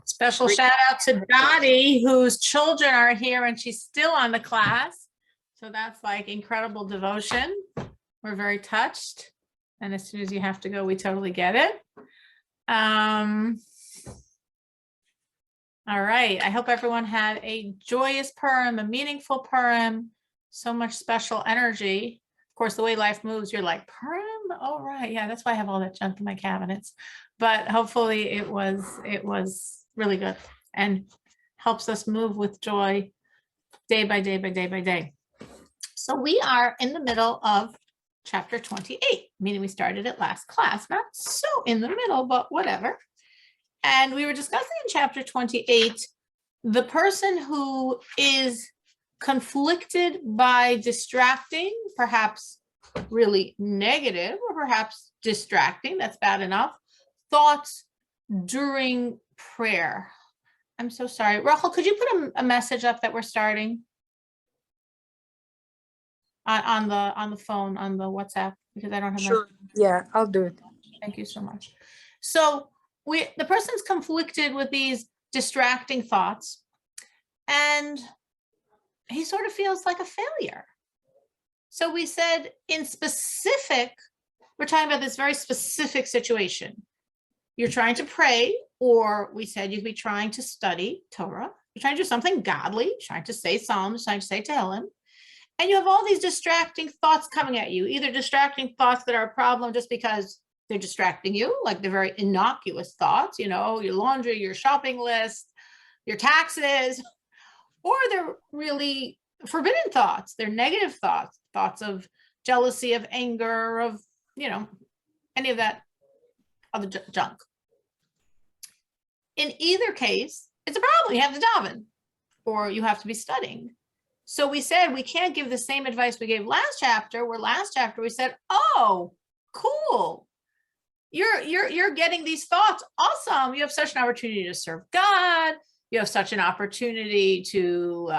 Special shout out to Dottie, whose children are here and she's still on the class. So that's like incredible devotion. We're very touched. And as soon as you have to go, we totally get it. All right. I hope everyone had a joyous Purim, a meaningful Purim, so much special energy. Of course, the way life moves, you're like, Purim? Oh, right. Yeah, that's why I have all that junk in my cabinets. But hopefully it was really good and helps us move with joy day by day by day by day. So we are in the middle of chapter 28, meaning we started it last class, not so in the middle, but whatever. And we were discussing in chapter 28, the person who is conflicted by distracting, perhaps really negative, or perhaps distracting, that's bad enough, thoughts during prayer. I'm so sorry. Rachel, could you put a message up that we're starting on the phone, on the WhatsApp, because I don't have Sure. Yeah, I'll do it. Thank you so much. So the person's conflicted with these distracting thoughts, and he sort of feels like a failure. So we said in specific, we're talking about this very specific situation. You're trying to pray, or we said you could be trying to study Torah. You're trying to do something godly, trying to say Psalms, trying to say Tehillim. And you have all these distracting thoughts coming at you, either distracting thoughts that are a problem just because they're distracting you, like they're very innocuous thoughts, you know, your laundry, your shopping list, your taxes, or they're really forbidden thoughts. They're negative thoughts, thoughts of jealousy, of anger, of, you know, any of that other junk. In either case, it's a problem. You have to daven, or you have to be studying. So we said we can't give the same advice we gave last chapter, where last chapter we said, oh, cool. You're getting these thoughts. Awesome. You have such an opportunity to serve God. You have such an opportunity to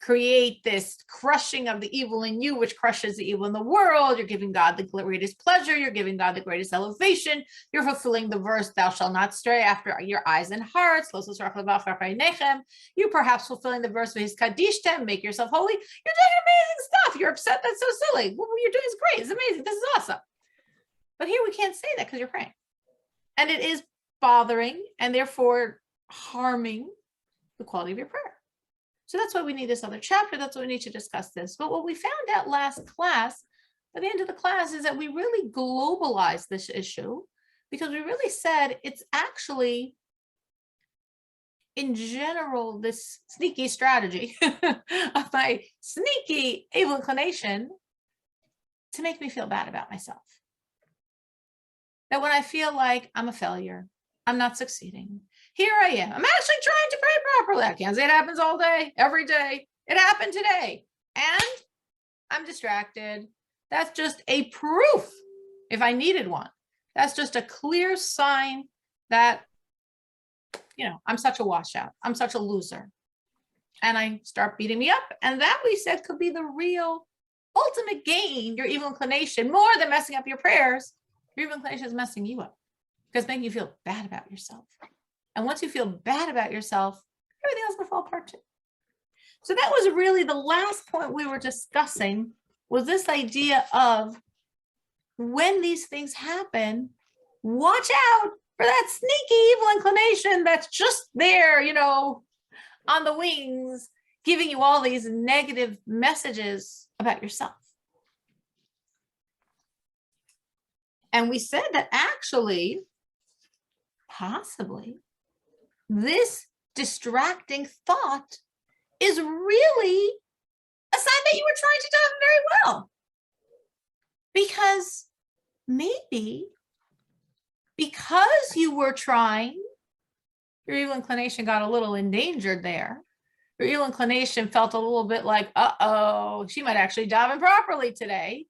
create this crushing of the evil in you, which crushes the evil in the world. You're giving God the greatest pleasure. You're giving God the greatest elevation. You're fulfilling the verse, thou shalt not stray after your eyes and hearts. You're perhaps fulfilling the verse, make yourself holy. You're doing amazing stuff. You're upset. That's so silly. What you're doing is great. It's amazing. This is awesome. But here we can't say that because you're praying. And it is bothering and therefore harming the quality of your prayer. So that's why we need this other chapter. That's why we need to discuss this. But what we found out last class, by the end of the class, is that we really globalized this issue, because we really said it's actually, in general, this sneaky strategy of my sneaky evil inclination to make me feel bad about myself. That when I feel like I'm a failure, I'm not succeeding, here I am. I'm actually trying to pray properly. I can't say it happens all day, every day. It happened today. And I'm distracted. That's just a proof, if I needed one. That's just a clear sign that, you know, I'm such a washout. I'm such a loser. And I start beating me up. And that, we said, could be the real ultimate gain, your evil inclination, more than messing up your prayers. Your evil inclination is messing you up, because it's making you feel bad about yourself. And once you feel bad about yourself, everything else will fall apart too. So that was really the last point we were discussing, was this idea of when these things happen, watch out for that sneaky evil inclination that's just there, you know, on the wings, giving you all these negative messages about yourself. And we said that actually, possibly, this distracting thought is really a sign that you were trying to do it very well. Because maybe because you were trying, your evil inclination got a little endangered there. Your evil inclination felt a little bit like, uh-oh, she might actually daven properly today,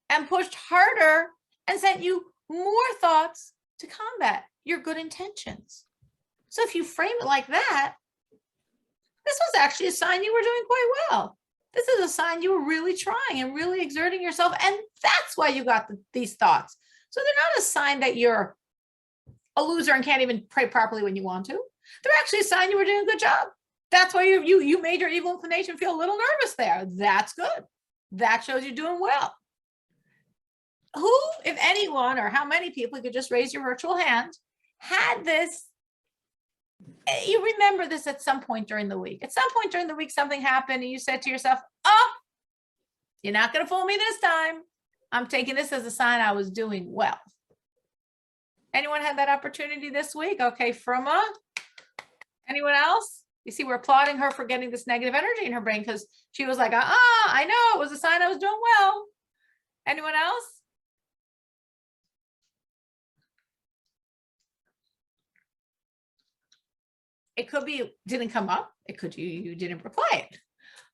and pushed harder and sent you more thoughts to combat your good intentions. So if you frame it like that, this was actually a sign you were doing quite well. This is a sign you were really trying and really exerting yourself. And that's why you got these thoughts. So they're not a sign that you're a loser and can't even pray properly when you want to. They're actually a sign you were doing a good job. That's why you made your evil inclination feel a little nervous there. That's good. That shows you're doing well. Who, if anyone, or how many people, you could just raise your virtual hand, had this? You remember this at some point during the week. At some point during the week, something happened and you said to yourself, oh, you're not going to fool me this time. I'm taking this as a sign I was doing well. Anyone had that opportunity this week? Okay, Fruma. Anyone else? You see, we're applauding her for getting this negative energy in her brain because she was like, I know, it was a sign I was doing well. Anyone else? It could be didn't come up. It could you didn't reply it.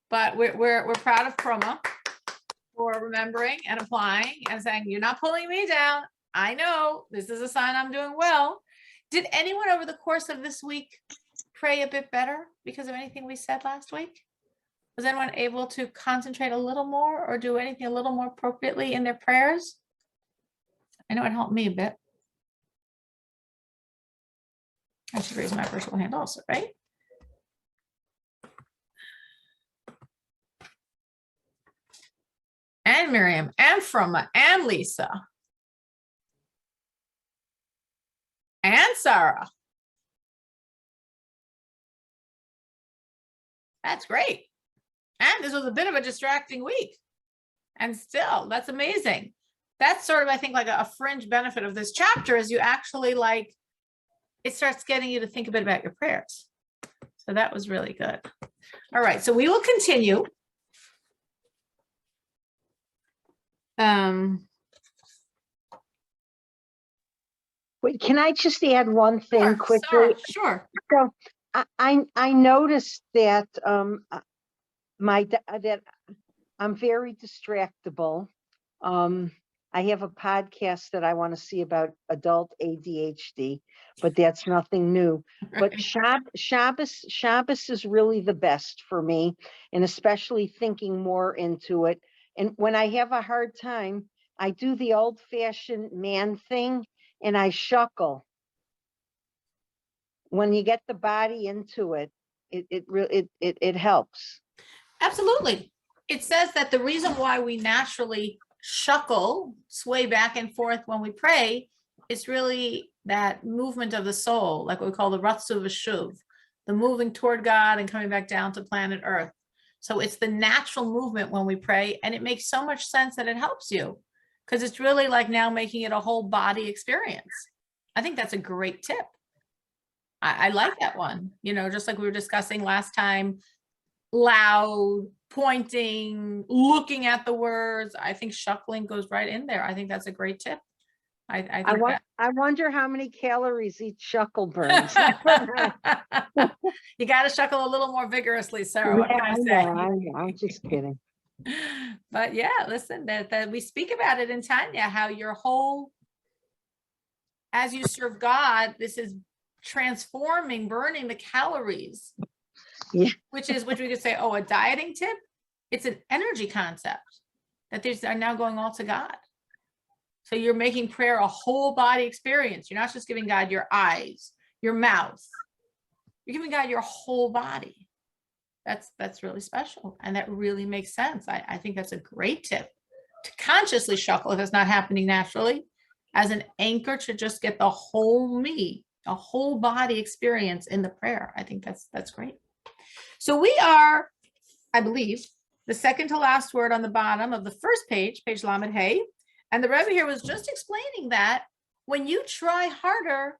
But we're proud of Chroma for remembering and applying and saying, you're not pulling me down. I know this is a sign I'm doing well. Did anyone over the course of this week pray a bit better because of anything we said last week? Was anyone able to concentrate a little more or do anything a little more appropriately in their prayers? I know it helped me a bit. I should raise my virtual hand also, right? And Miriam, and Froma, and Lisa, and Sarah. That's great. And this was a bit of a distracting week. And still, that's amazing. That's sort of, I think, like a fringe benefit of this chapter is you actually like, it starts getting you to think a bit about your prayers. So that was really good. All right, so we will continue. Wait, can I just add one thing quickly? Sure. So I noticed that that I'm very distractible. I have a podcast that I want to see about adult ADHD, but that's nothing new. But Shabbos is really the best for me, and especially thinking more into it. And when I have a hard time, I do the old-fashioned man thing, and I shuckle. When you get the body into it, it helps. Absolutely. It says that the reason why we naturally shuckle, sway back and forth when we pray, is really that movement of the soul, like what we call the Ratzu V'Shuv, the moving toward God and coming back down to planet Earth. So it's the natural movement when we pray, and it makes so much sense that it helps you because it's really like now making it a whole body experience. I think that's a great tip. I like that one, you know, just like we were discussing last time, loud, pointing, looking at the words. I think shuckling goes right in there. I think that's a great tip. I wonder how many calories each shuckle burns. You got to shuckle a little more vigorously, Sarah. What can I say? I know. I'm just kidding. But yeah, listen, that we speak about it in Tanya, how your whole, as you serve God, this is transforming, burning the calories. Yeah. Which we could say, oh, a dieting tip. It's an energy concept that these are now going all to God. So you're making prayer a whole body experience. You're not just giving God your eyes, your mouth. You're giving God your whole body. That's really special. And that really makes sense. I think that's a great tip to consciously shuckle if it's not happening naturally, as an anchor to just get the whole me, a whole body experience in the prayer. I think that's great. So we are, I believe, the second to last word on the bottom of the first page, page Lamed Hey. And the Rebbe here was just explaining that when you try harder,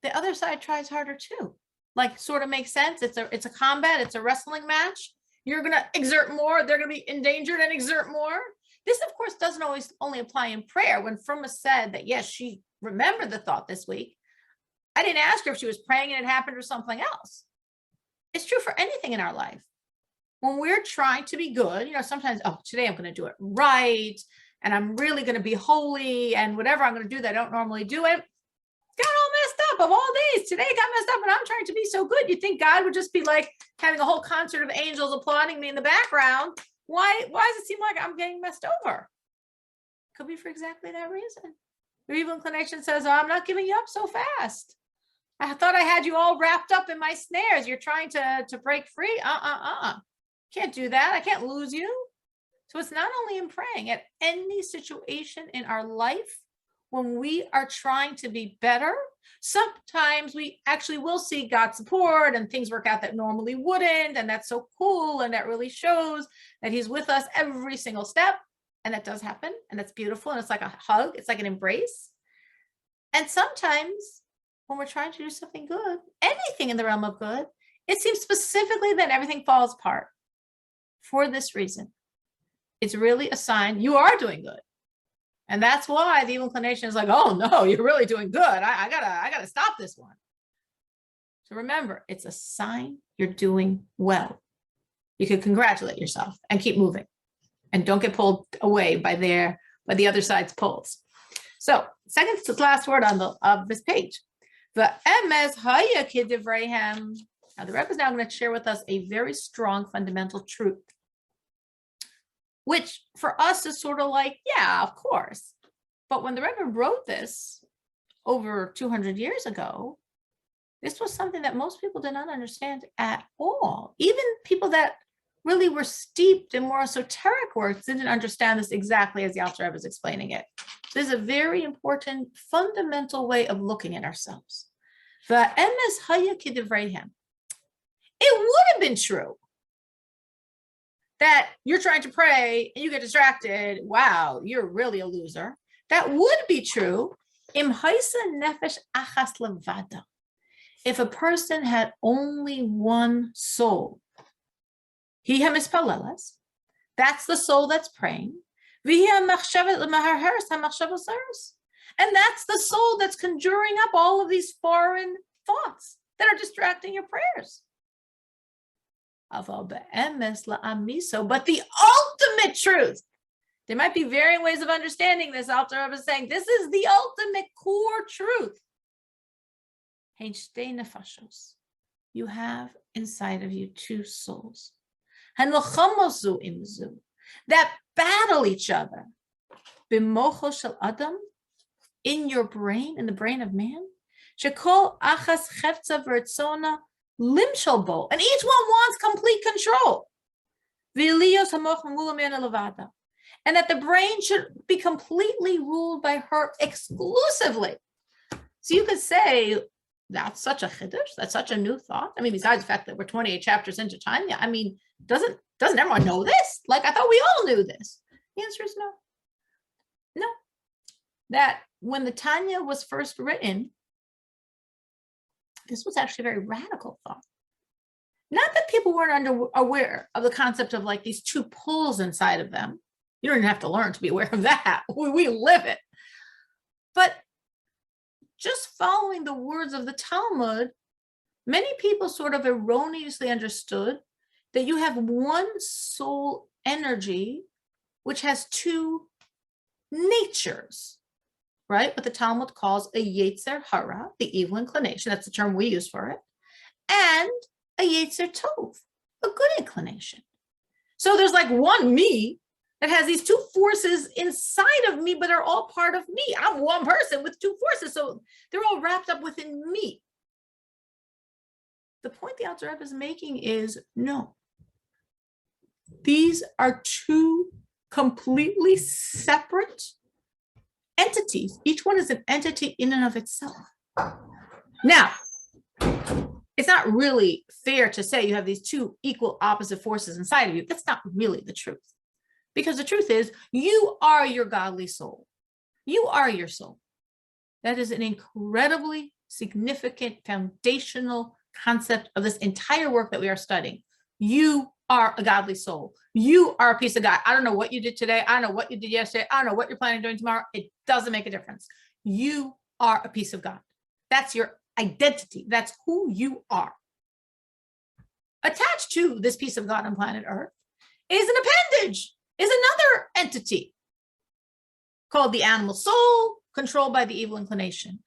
the other side tries harder too. Like, sort of makes sense. It's a combat. It's a wrestling match. You're going to exert more. They're going to be endangered and exert more. This, of course, doesn't always only apply in prayer. When Fruma said that, yes, she remembered the thought this week, I didn't ask her if she was praying and it happened or something else. It's true for anything in our life. When we're trying to be good, you know, sometimes, oh, today I'm going to do it right. And I'm really going to be holy, and whatever I'm going to do that I don't normally do it. Got all messed up of all days. Today got messed up and I'm trying to be so good. You think God would just be like having a whole concert of angels applauding me in the background? Why does it seem like I'm getting messed over? Could be for exactly that reason. Your evil inclination says, oh, I'm not giving you up so fast. I thought I had you all wrapped up in my snares. You're trying to break free. Can't do that. I can't lose you. So it's not only in praying, at any situation in our life, when we are trying to be better, sometimes we actually will see God's support and things work out that normally wouldn't. And that's so cool. And that really shows that he's with us every single step. And that does happen. And that's beautiful. And it's like a hug. It's like an embrace. And sometimes when we're trying to do something good, anything in the realm of good, it seems specifically that everything falls apart for this reason. It's really a sign you are doing good. And that's why the evil inclination is like, oh no, you're really doing good. I gotta stop this one. So remember, it's a sign you're doing well. You can congratulate yourself and keep moving. And don't get pulled away by the other side's pulls. So second to last word of this page. The emes haya kidivrehem. Now the Rebbe is now going to share with us a very strong fundamental truth, which for us is sort of like, yeah, of course. But when the Rebbe wrote this over 200 years ago, this was something that most people did not understand at all. Even people that really were steeped in more esoteric works didn't understand this exactly as the Alter Rebbe is explaining it. This is a very important, fundamental way of looking at ourselves. The emes haya kidivrehem. It would have been true that you're trying to pray and you get distracted. Wow, you're really a loser. That would be true im haisa nefesh achas levada. If a person had only one soul, hi hamispalelas, that's the soul that's praying. And that's the soul that's conjuring up all of these foreign thoughts that are distracting your prayers. But the ultimate truth, there might be varying ways of understanding this. Alter Rebbe is saying this is the ultimate core truth. You have inside of you two souls that battle each other in your brain, in the brain of man. Limshalbo, and each one wants complete control. And that the brain should be completely ruled by her exclusively. So you could say, that's such a chiddush, that's such a new thought. I mean, besides the fact that we're 28 chapters into Tanya, I mean, doesn't everyone know this? Like, I thought we all knew this. The answer is no. No. That when the Tanya was first written, this was actually a very radical thought. Not that people weren't aware of the concept of like these two pulls inside of them. You don't even have to learn to be aware of that. We live it. But just following the words of the Talmud, many people sort of erroneously understood that you have one soul energy, which has two natures. Right? What the Talmud calls a yetzer hara, the evil inclination. That's the term we use for it. And a yetzer tov, a good inclination. So there's like one me that has these two forces inside of me, but they're all part of me. I'm one person with two forces. So they're all wrapped up within me. The point the Alter Rebbe is making is no. These are two completely separate entities. Each one is an entity in and of itself. Now, it's not really fair to say you have these two equal opposite forces inside of you. That's not really the truth. Because the truth is, you are your godly soul. You are your soul. That is an incredibly significant foundational concept of this entire work that we are studying. You are a godly soul. You are a piece of God. I don't know what you did today. I don't know what you did yesterday. I don't know what you're planning on doing tomorrow. It doesn't make a difference. You are a piece of God. That's your identity. That's who you are. Attached to this piece of God on planet Earth is an appendage, is another entity called the animal soul, controlled by the evil inclination.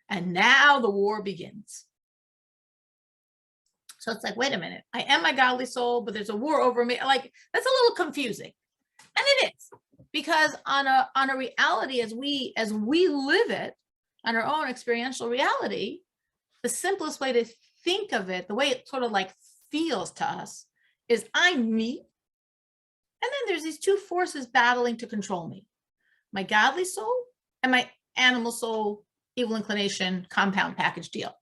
And now the war begins. So it's like, wait a minute, I am my godly soul, but there's a war over me. Like, that's a little confusing. And it is, because on a reality as we live it, on our own experiential reality, the simplest way to think of it, the way it sort of like feels to us, is I'm me. And then there's these two forces battling to control me, my godly soul and my animal soul, evil inclination, compound package deal.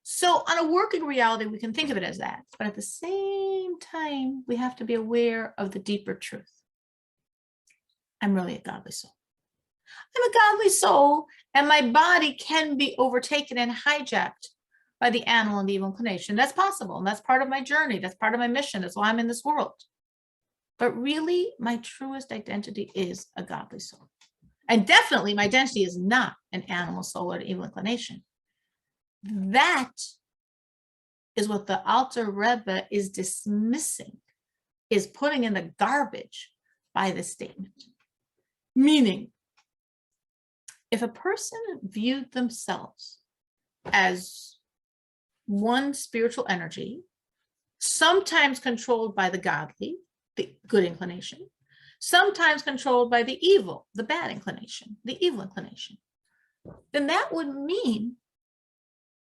So on a working reality, we can think of it as that. But at the same time, we have to be aware of the deeper truth. I'm really a godly soul. I'm a godly soul, and my body can be overtaken and hijacked by the animal and the evil inclination. That's possible, and that's part of my journey. That's part of my mission. That's why I'm in this world. But really, my truest identity is a godly soul. And definitely, my identity is not an animal soul or an evil inclination. That is what the Alter Rebbe is dismissing, is putting in the garbage by this statement. Meaning, if a person viewed themselves as one spiritual energy, sometimes controlled by the godly, the good inclination, sometimes controlled by the evil, the bad inclination, the evil inclination, then that would mean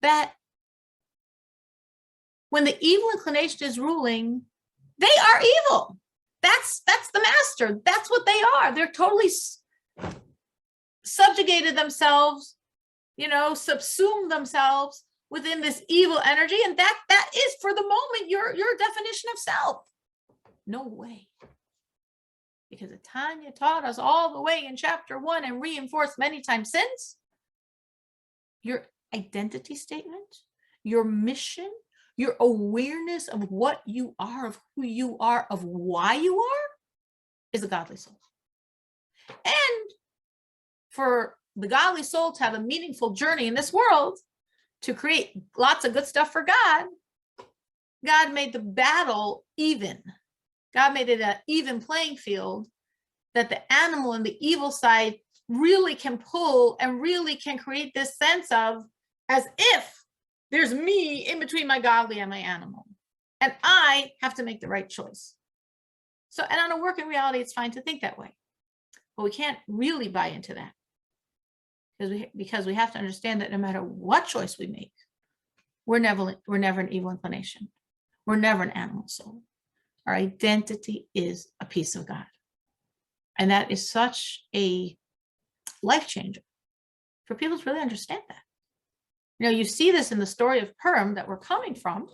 that when the evil inclination is ruling, they are evil. That's the master. That's what they are. They're totally subjugated themselves, subsumed themselves within this evil energy. And that is, for the moment, your definition of self. No way. Because Tanya taught us all the way in chapter 1 and reinforced many times since, your identity statement, your mission, your awareness of what you are, of who you are, of why you are, is a godly soul. And for the godly soul to have a meaningful journey in this world, to create lots of good stuff for God, God made the battle even. God made it an even playing field that the animal and the evil side really can pull and really can create this sense of, as if there's me in between my godly and my animal. And I have to make the right choice. So, and on a working reality, it's fine to think that way. But we can't really buy into that. Because we have to understand that no matter what choice we make, we're never an evil inclination. We're never an animal soul. Our identity is a piece of God. And that is such a life changer for people to really understand that. You see this in the story of Purim that we're coming from,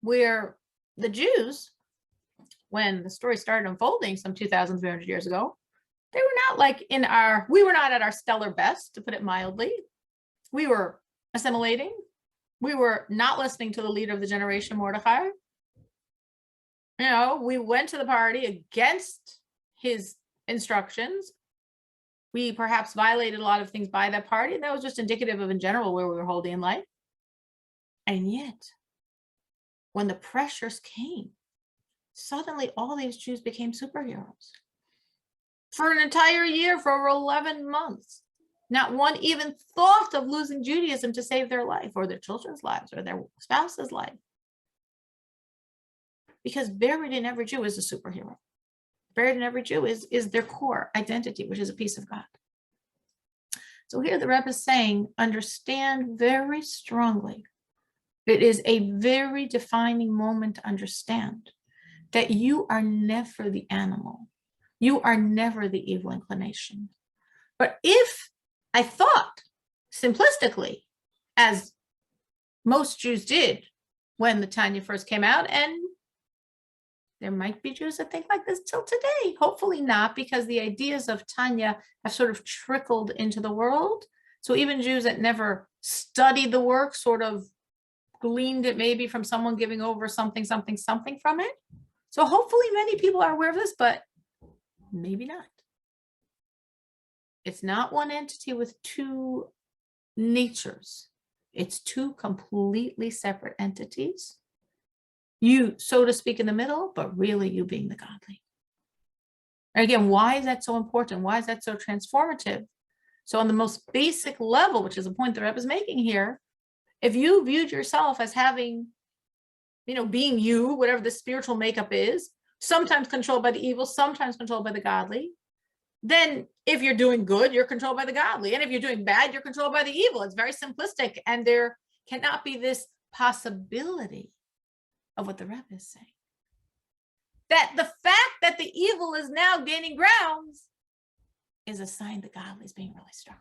where the Jews, when the story started unfolding some 2,300 years ago, they were not we were not at our stellar best, to put it mildly. We were assimilating. We were not listening to the leader of the generation, Mordechai. We went to the party against his instructions. We perhaps violated a lot of things by that party. And that was just indicative of, in general, where we were holding in life. And yet, when the pressures came, suddenly all these Jews became superheroes. For an entire year, for over 11 months, not one even thought of losing Judaism to save their life or their children's lives or their spouse's life. Because buried in every Jew is a superhero. Buried in every Jew is their core identity, which is a piece of God. So here the Rebbe is saying, understand very strongly. It is a very defining moment to understand that you are never the animal. You are never the evil inclination. But if I thought simplistically, as most Jews did when the Tanya first came out, and there might be Jews that think like this till today. Hopefully not, because the ideas of Tanya have sort of trickled into the world. So even Jews that never studied the work sort of gleaned it maybe from someone giving over something from it. So hopefully many people are aware of this, but maybe not. It's not one entity with two natures. It's two completely separate entities. You, so to speak, in the middle, but really you being the godly. And again, why is that so important? Why is that so transformative? So on the most basic level, which is the point the Rebbe is making here, if you viewed yourself as having, being you, whatever the spiritual makeup is, sometimes controlled by the evil, sometimes controlled by the godly, then if you're doing good, you're controlled by the godly. And if you're doing bad, you're controlled by the evil. It's very simplistic. And there cannot be this possibility of what the Rebbe is saying. That the fact that the evil is now gaining grounds is a sign the godly is being really strong.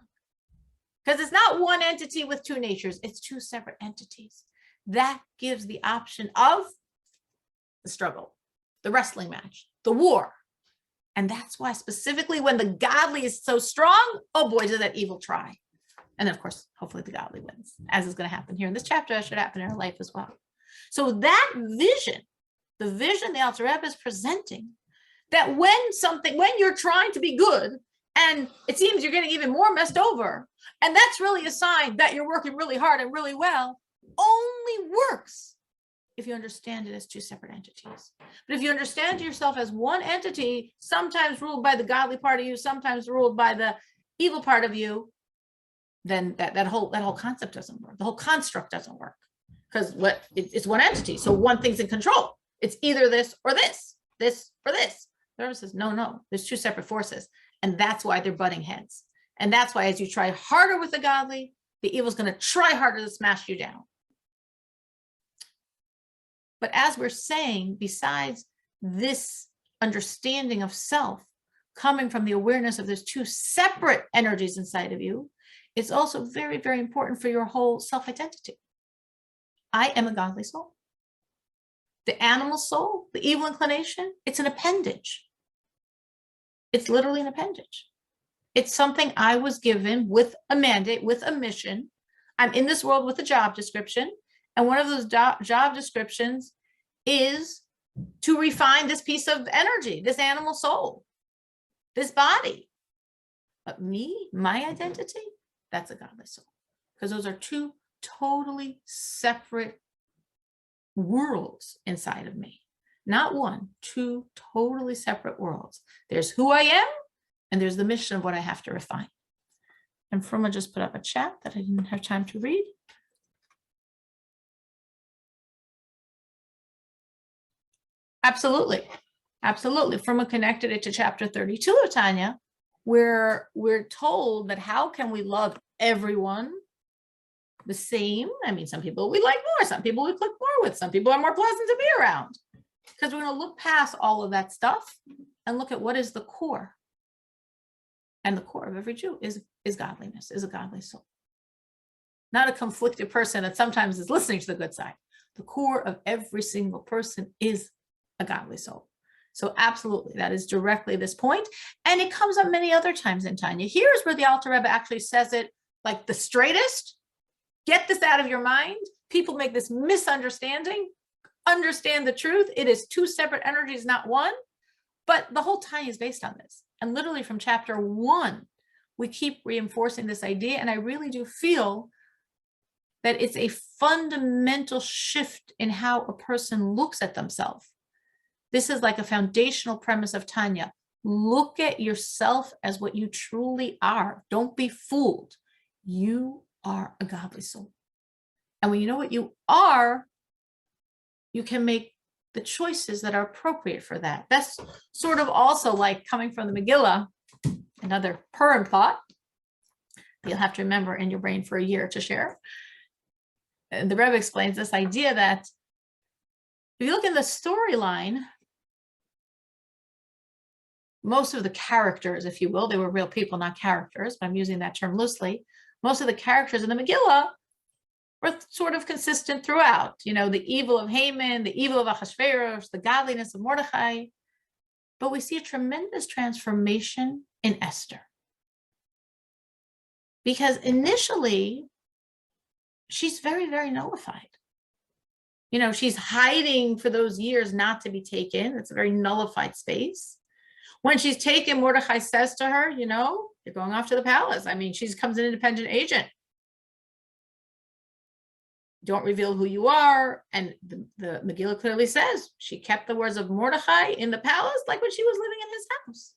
Because it's not one entity with two natures, it's two separate entities. That gives the option of the struggle, the wrestling match, the war. And that's why specifically when the godly is so strong, oh boy, does that evil try. And then of course, hopefully the godly wins, as is going to happen here in this chapter, as should happen in our life as well. So that vision, the vision the Alter Rebbe is presenting, that when you're trying to be good, and it seems you're getting even more messed over, and that's really a sign that you're working really hard and really well, only works if you understand it as two separate entities. But if you understand yourself as one entity, sometimes ruled by the godly part of you, sometimes ruled by the evil part of you, then that whole concept doesn't work. The whole construct doesn't work, because it's one entity. So one thing's in control. It's either this or this or this. The Rebbe says, no, there's two separate forces. And that's why they're butting heads. And that's why as you try harder with the godly, the evil's going to try harder to smash you down. But as we're saying, besides this understanding of self coming from the awareness of there's two separate energies inside of you, it's also very, very important for your whole self-identity. I am a godly soul. The animal soul, the evil inclination, it's an appendage. It's literally an appendage. It's something I was given with a mandate, with a mission. I'm in this world with a job description. And one of those job descriptions is to refine this piece of energy, this animal soul, this body. But me, my identity, that's a godly soul. Because those are two totally separate worlds inside of me. Not one, two totally separate worlds. There's who I am, and there's the mission of what I have to refine. And Fruma just put up a chat that I didn't have time to read. Absolutely. Fruma connected it to chapter 32 of Tanya, where we're told that how can we love everyone the same? I mean, some people we like more, some people we click more with, some people are more pleasant to be around. Because we're going to look past all of that stuff and look at what is the core. And the core of every Jew is godliness, is a godly soul. Not a conflicted person that sometimes is listening to the good side. The core of every single person is a godly soul. So absolutely, that is directly this point. And it comes up many other times in Tanya. Here's where the Alter Rebbe actually says it like the straightest. Get this out of your mind. People make this misunderstanding. Understand the truth. It is two separate energies, not one. But the whole Tanya is based on this. And literally from chapter 1, we keep reinforcing this idea. And I really do feel that it's a fundamental shift in how a person looks at themselves. This is like a foundational premise of Tanya. Look at yourself as what you truly are. Don't be fooled. You are a godly soul. And when you know what you are, you can make the choices that are appropriate for that. That's sort of also like coming from the Megillah, another Purim thought you'll have to remember in your brain for a year to share. And the Rebbe explains this idea that if you look in the storyline, most of the characters, if you will, they were real people, not characters, but I'm using that term loosely. Most of the characters in the Megillah were sort of consistent throughout. You know, the evil of Haman, the evil of Achashverosh, the godliness of Mordechai. But we see a tremendous transformation in Esther. Because initially, she's very, very nullified. You know, she's hiding for those years not to be taken. It's a very nullified space. When she's taken, Mordechai says to her, you know, you're going off to the palace. I mean, she becomes an independent agent. Don't reveal who you are. And the Megillah clearly says she kept the words of Mordechai in the palace like when she was living in his house.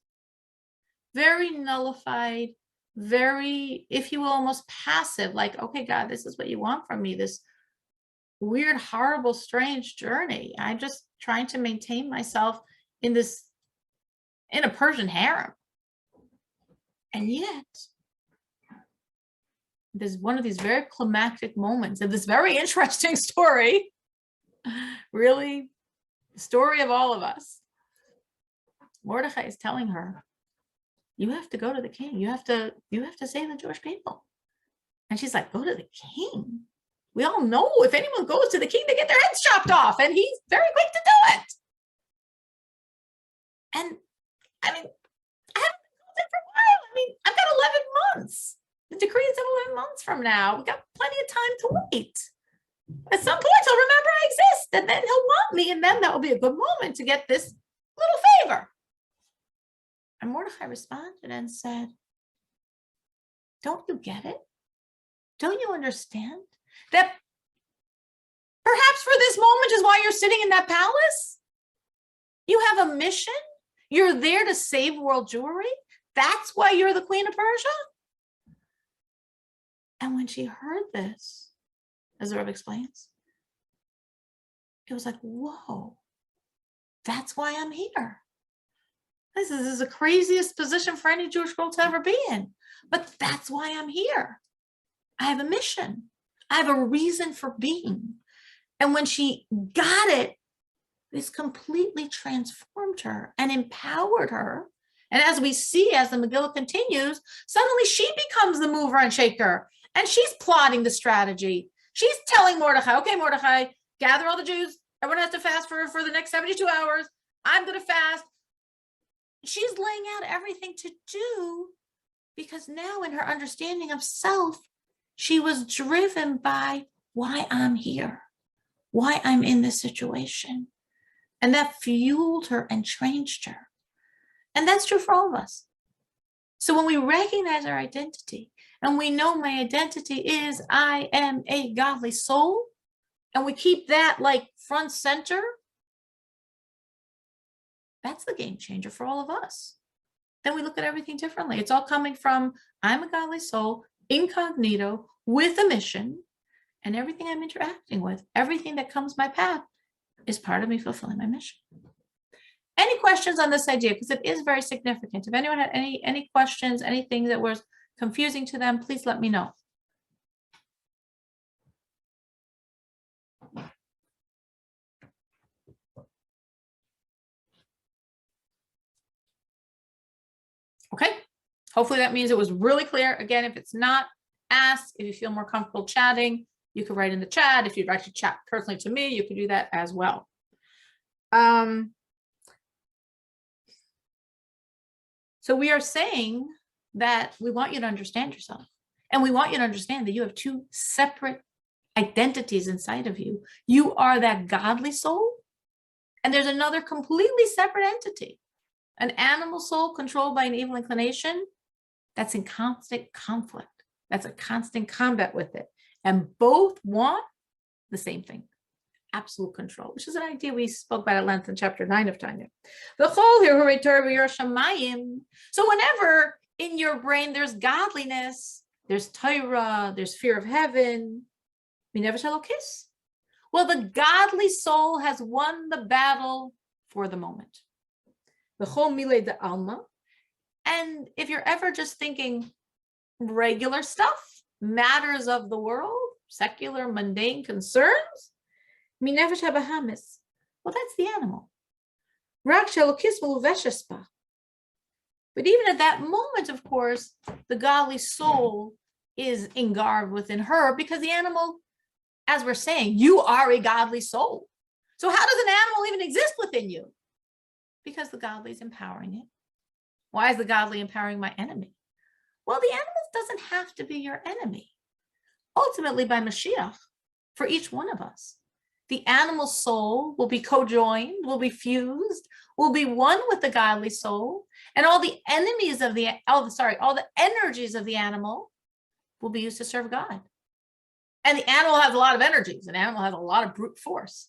Very nullified, very, if you will, almost passive, like, okay, God, this is what you want from me, this weird, horrible, strange journey. I'm just trying to maintain myself in a Persian harem. And yet, there's one of these very climactic moments of this very interesting story, really, the story of all of us. Mordechai is telling her, you have to go to the king. You have to save the Jewish people. And she's like, go to the king? We all know if anyone goes to the king, they get their heads chopped off, and he's very quick to do it. And I mean, I haven't been there for a while. I mean, I've got 11 months. The decree is in 11 months from now. We've got plenty of time to wait. At some point, he'll remember I exist, and then he'll want me, and then that will be a good moment to get this little favor. And Mordechai responded and said, don't you get it? Don't you understand that perhaps for this moment is why you're sitting in that palace? You have a mission. You're there to save world Jewry. That's why you're the queen of Persia. And when she heard this, as the Rebbe explains, it was like, whoa, that's why I'm here. This is the craziest position for any Jewish girl to ever be in. But that's why I'm here. I have a mission. I have a reason for being. And when she got it, this completely transformed her and empowered her. And as we see, as the Megillah continues, suddenly she becomes the mover and shaker. And she's plotting the strategy. She's telling Mordechai, okay, Mordechai, gather all the Jews. Everyone has to fast for the next 72 hours. I'm going to fast. She's laying out everything to do because now in her understanding of self, she was driven by why I'm here, why I'm in this situation. And that fueled her and changed her. And that's true for all of us. So when we recognize our identity and we know my identity is I am a godly soul, and we keep that like front center, that's the game changer for all of us. Then we look at everything differently. It's all coming from I'm a godly soul, incognito, with a mission, and everything I'm interacting with, everything that comes my path is part of me fulfilling my mission. Any questions on this idea? Because it is very significant. If anyone had any questions, anything that was confusing to them, please let me know. Okay, hopefully that means it was really clear. Again, if it's not, ask. If you feel more comfortable chatting, you could write in the chat. If you'd like to chat personally to me, you could do that as well. So we are saying that we want you to understand yourself, and we want you to understand that you have two separate identities inside of you. You are that godly soul, and there's another completely separate entity, an animal soul controlled by an evil inclination that's in constant conflict. That's a constant combat with it. And both want the same thing, absolute control, which is an idea we spoke about at length in chapter 9 of Tanya. So whenever in your brain there's godliness, there's Torah, there's fear of heaven, we never shall kiss. Well, the godly soul has won the battle for the moment. And if you're ever just thinking regular stuff, matters of the world, secular, mundane concerns, well, that's the animal. But even at that moment, of course, the godly soul is engarbed within her, because the animal, as we're saying, you are a godly soul. So how does an animal even exist within you? Because the godly is empowering it. Why is the godly empowering my enemy? Well, the animal doesn't have to be your enemy. Ultimately, by Mashiach, for each one of us, the animal soul will be co-joined, will be fused, will be one with the godly soul, and all the energies of the animal will be used to serve God. And the animal has a lot of energies. An animal has a lot of brute force.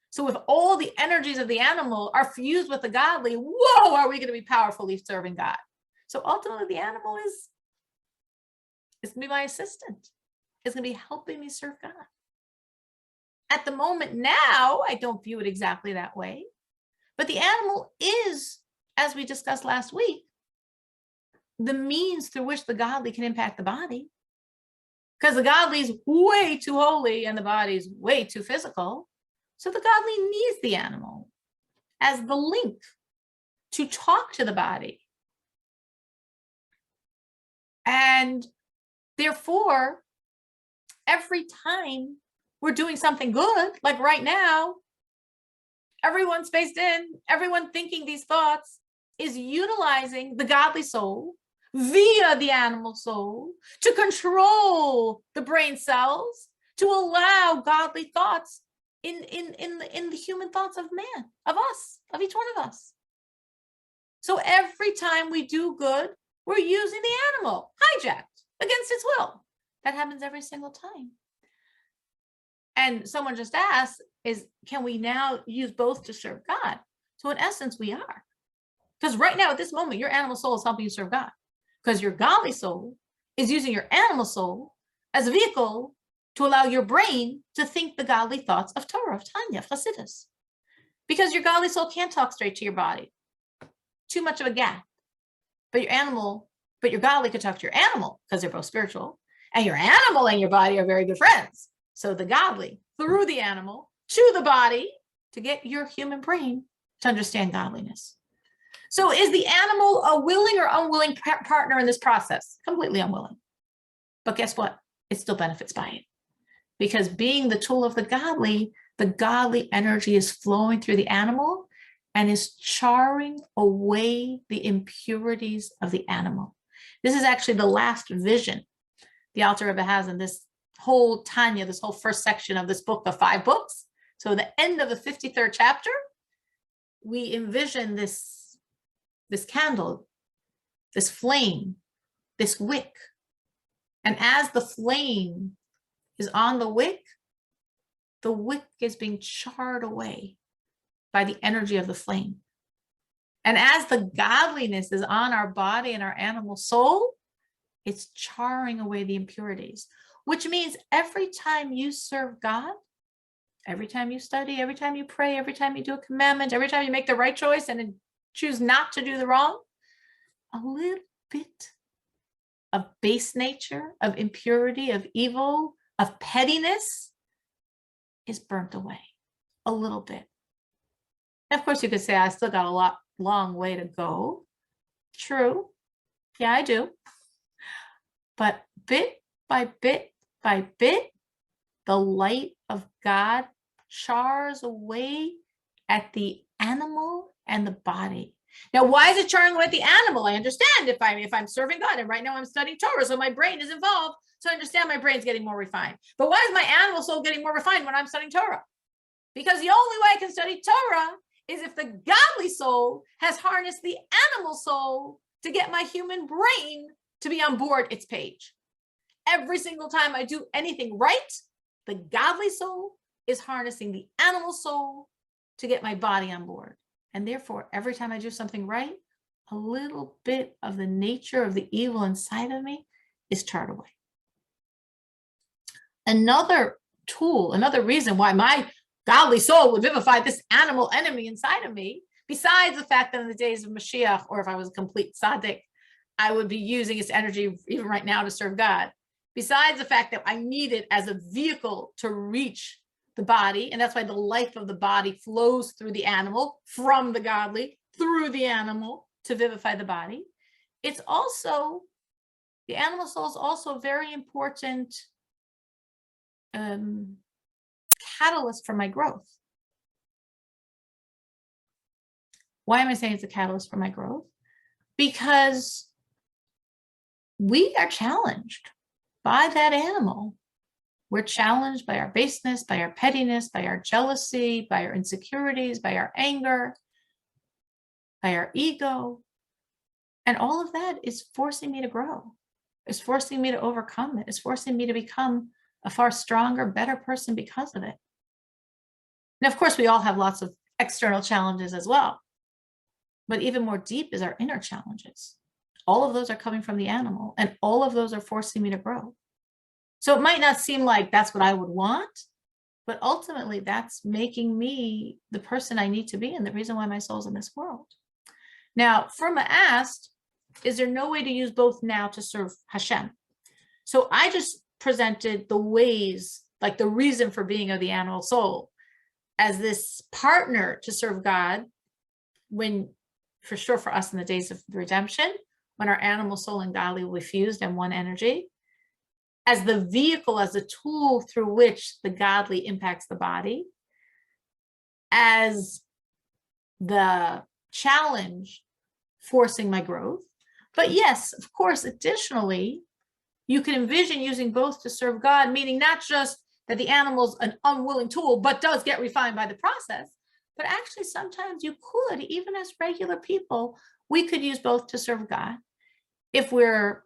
So if all the energies of the animal are fused with the godly, whoa, are we going to be powerfully serving God? So ultimately, the animal is going to be my assistant. It's going to be helping me serve God. At the moment now, I don't view it exactly that way. But the animal is, as we discussed last week, the means through which the godly can impact the body. Because the godly is way too holy and the body is way too physical. So the godly needs the animal as the link to talk to the body. And therefore, every time we're doing something good, like right now, everyone spaced in, everyone thinking these thoughts is utilizing the godly soul via the animal soul to control the brain cells, to allow godly thoughts in the human thoughts of man, of us, of each one of us. So every time we do good, we're using the animal hijacked against its will. That happens every single time. And someone just asked, can we now use both to serve God? So in essence, we are. Because right now, at this moment, your animal soul is helping you serve God. Because your godly soul is using your animal soul as a vehicle to allow your brain to think the godly thoughts of Torah, of Tanya, of Hasidus. Because your godly soul can't talk straight to your body. Too much of a gap. But your godly could talk to your animal, because they're both spiritual. And your animal and your body are very good friends. So the godly, through the animal, to the body, to get your human brain to understand godliness. So is the animal a willing or unwilling partner in this process? Completely unwilling. But guess what? It still benefits by it. Because being the tool of the godly energy is flowing through the animal and is charring away the impurities of the animal. This is actually the last vision the Alter Rebbe has in this whole Tanya, this whole first section of this book of 5 books. So the end of the 53rd chapter, we envision this candle, this flame, this wick. And as the flame is on the wick is being charred away by the energy of the flame. And as the godliness is on our body and our animal soul, it's charring away the impurities, which means every time you serve God, every time you study, every time you pray, every time you do a commandment, every time you make the right choice and choose not to do the wrong, a little bit of base nature, of impurity, of evil, of pettiness is burnt away a little bit. And of course, you could say, I still got a long way to go. True. Yeah, I do. But bit by bit by bit, the light of God chars away at the animal and the body. Now, why is it charring away at the animal? I understand if I'm serving God, and right now I'm studying Torah, so my brain is involved. So I understand my brain's getting more refined. But why is my animal soul getting more refined when I'm studying Torah? Because the only way I can study Torah is if the godly soul has harnessed the animal soul to get my human brain to be on board its page. Every single time I do anything right, the godly soul is harnessing the animal soul to get my body on board. And therefore, every time I do something right, a little bit of the nature of the evil inside of me is charred away. Another tool, another reason why my godly soul would vivify this animal enemy inside of me, besides the fact that in the days of Mashiach, or if I was a complete tzaddik, I would be using its energy even right now to serve God. Besides the fact that I need it as a vehicle to reach the body, and that's why the life of the body flows through the animal, from the godly, through the animal to vivify the body. It's also, the animal soul is also a very important catalyst for my growth. Why am I saying it's a catalyst for my growth? Because we are challenged by that animal. We're challenged by our baseness, by our pettiness, by our jealousy, by our insecurities, by our anger, by our ego. And all of that is forcing me to grow. It's forcing me to overcome it. It's forcing me to become a far stronger, better person because of it. And of course, we all have lots of external challenges as well. But even more deep is our inner challenges. All of those are coming from the animal, and all of those are forcing me to grow. So it might not seem like that's what I would want, but ultimately that's making me the person I need to be and the reason why my soul's in this world. Now, Firma asked, is there no way to use both now to serve Hashem? So I just presented the ways, like the reason for being of the animal soul as this partner to serve God, when, for sure for us in the days of redemption, when our animal soul and godly will be fused in one energy, as the vehicle, as a tool through which the godly impacts the body, as the challenge forcing my growth. But yes, of course, additionally, you can envision using both to serve God, meaning not just that the animal's an unwilling tool, but does get refined by the process, but actually sometimes you could, even as regular people, we could use both to serve God. If we're,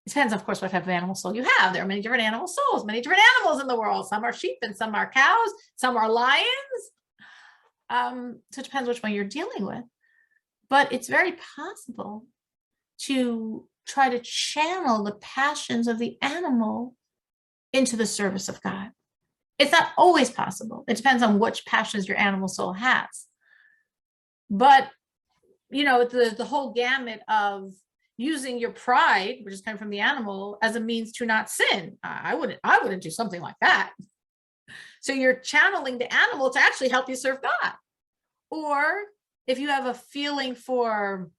it depends, of course, what type of animal soul you have. There are many different animal souls, many different animals in the world. Some are sheep and some are cows, some are lions. So it depends which one you're dealing with. But it's very possible to try to channel the passions of the animal into the service of God. It's not always possible. It depends on which passions your animal soul has. But, you know, the whole gamut of using your pride, which is coming from the animal, as a means to not sin. I wouldn't do something like that. So you're channeling the animal to actually help you serve God. Or if you have a feeling for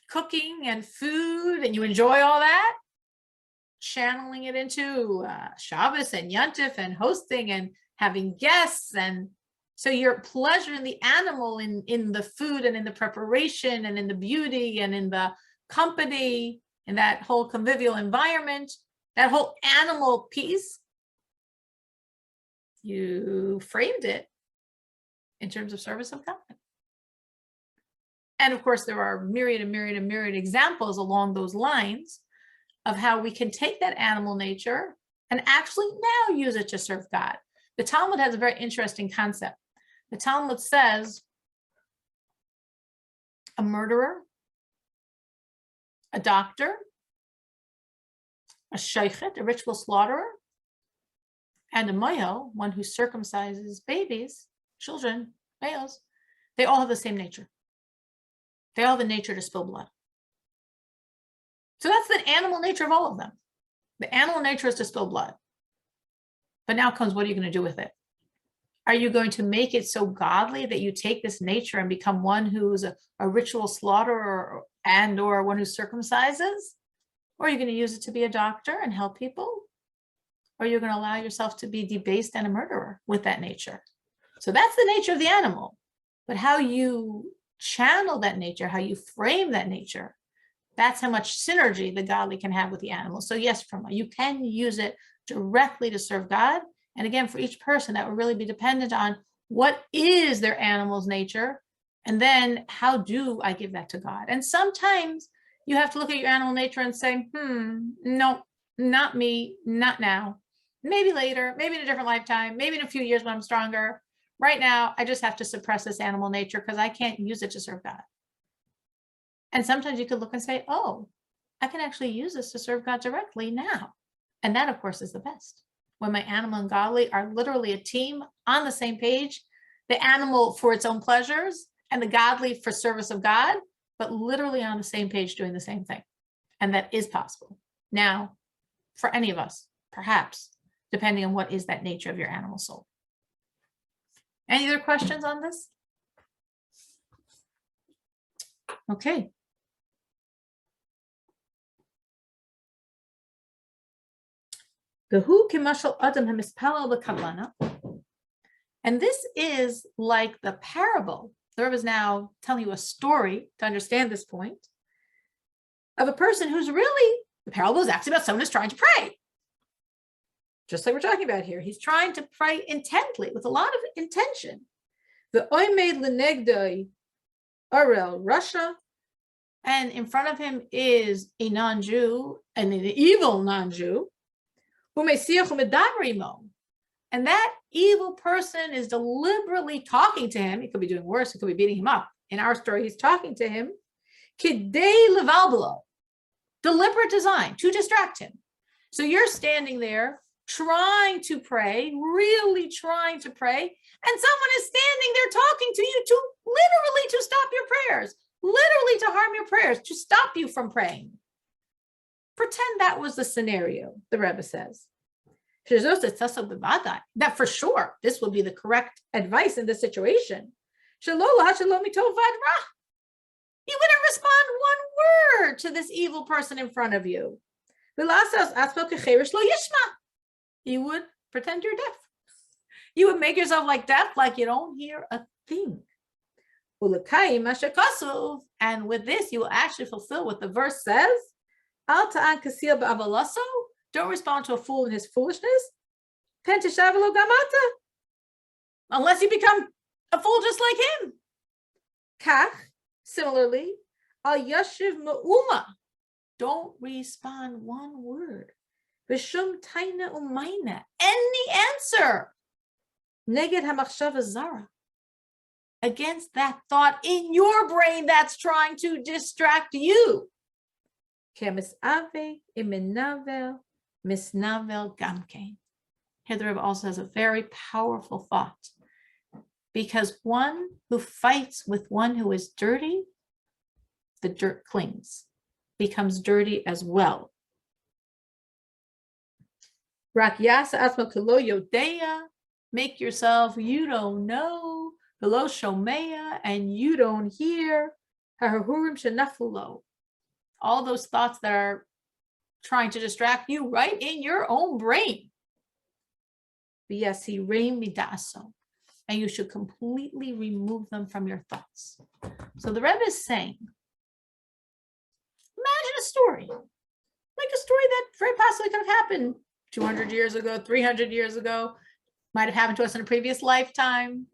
cooking and food and you enjoy all that, channeling it into Shabbos and Yontif and hosting and having guests. And so your pleasure in the animal, in the food and in the preparation and in the beauty and in the company and that whole convivial environment, that whole animal piece, you framed it in terms of service of God. And of course, there are myriad examples along those lines of how we can take that animal nature and actually now use it to serve God. The Talmud has a very interesting concept. The Talmud says a murderer, a doctor, a sheichet, a ritual slaughterer, and a moyo, one who circumcises babies, children, males, they all have the same nature. They all have the nature to spill blood. So that's the animal nature of all of them. The animal nature is to spill blood. But now comes, what are you going to do with it? Are you going to make it so godly that you take this nature and become one who's a ritual slaughterer or one who circumcises? Or are you going to use it to be a doctor and help people? Or you're going to allow yourself to be debased and a murderer with that nature? So that's the nature of the animal. But how you channel that nature, how you frame that nature, that's how much synergy the godly can have with the animal. So yes, you can use it directly to serve God. And again, for each person, that would really be dependent on what is their animal's nature, and then how do I give that to God? And sometimes you have to look at your animal nature and say, no, not me, not now. Maybe later, maybe in a different lifetime, maybe in a few years when I'm stronger. Right now, I just have to suppress this animal nature because I can't use it to serve God. And sometimes you could look and say, oh, I can actually use this to serve God directly now. And that, of course, is the best. When my animal and godly are literally a team on the same page, the animal for its own pleasures and the godly for service of God, but literally on the same page doing the same thing. And that is possible. Now, for any of us, perhaps, depending on what is that nature of your animal soul. Any other questions on this? Okay. And this is like the parable. The Rebbe is now telling you a story to understand this point of a person who's really, the parable is actually about someone who's trying to pray. Just like we're talking about here. He's trying to pray intently, with a lot of intention. The Oimed Lenegdoi Arel Russia, and in front of him is a non-Jew, and an evil non-Jew, and that evil person is deliberately talking to him. He could be doing worse, he could be beating him up. In our story, he's talking to him, Kidei Levalbalo, deliberate design, to distract him. So you're standing there trying to pray, really trying to pray, and someone is standing there talking to you to literally to stop your prayers. literally to harm your prayers, to stop you from praying. Pretend that was the scenario, the Rebbe says. That for sure, this will be the correct advice in this situation. You wouldn't respond one word to this evil person in front of you. You would pretend you're deaf. You would make yourself like deaf, like you don't hear a thing. And with this, you will actually fulfill what the verse says. Don't respond to a fool in his foolishness. Unless you become a fool just like him. Similarly, don't respond one word. Any answer against that thought in your brain that's trying to distract you. Here the Rebbe also has a very powerful thought, because one who fights with one who is dirty, the dirt clings, becomes dirty as well. Make yourself, you don't know, and you don't hear. All those thoughts that are trying to distract you right in your own brain. And you should completely remove them from your thoughts. So the Rebbe is saying, imagine a story, like a story that very possibly could have happened 200 years ago, 300 years ago, might have happened to us in a previous lifetime.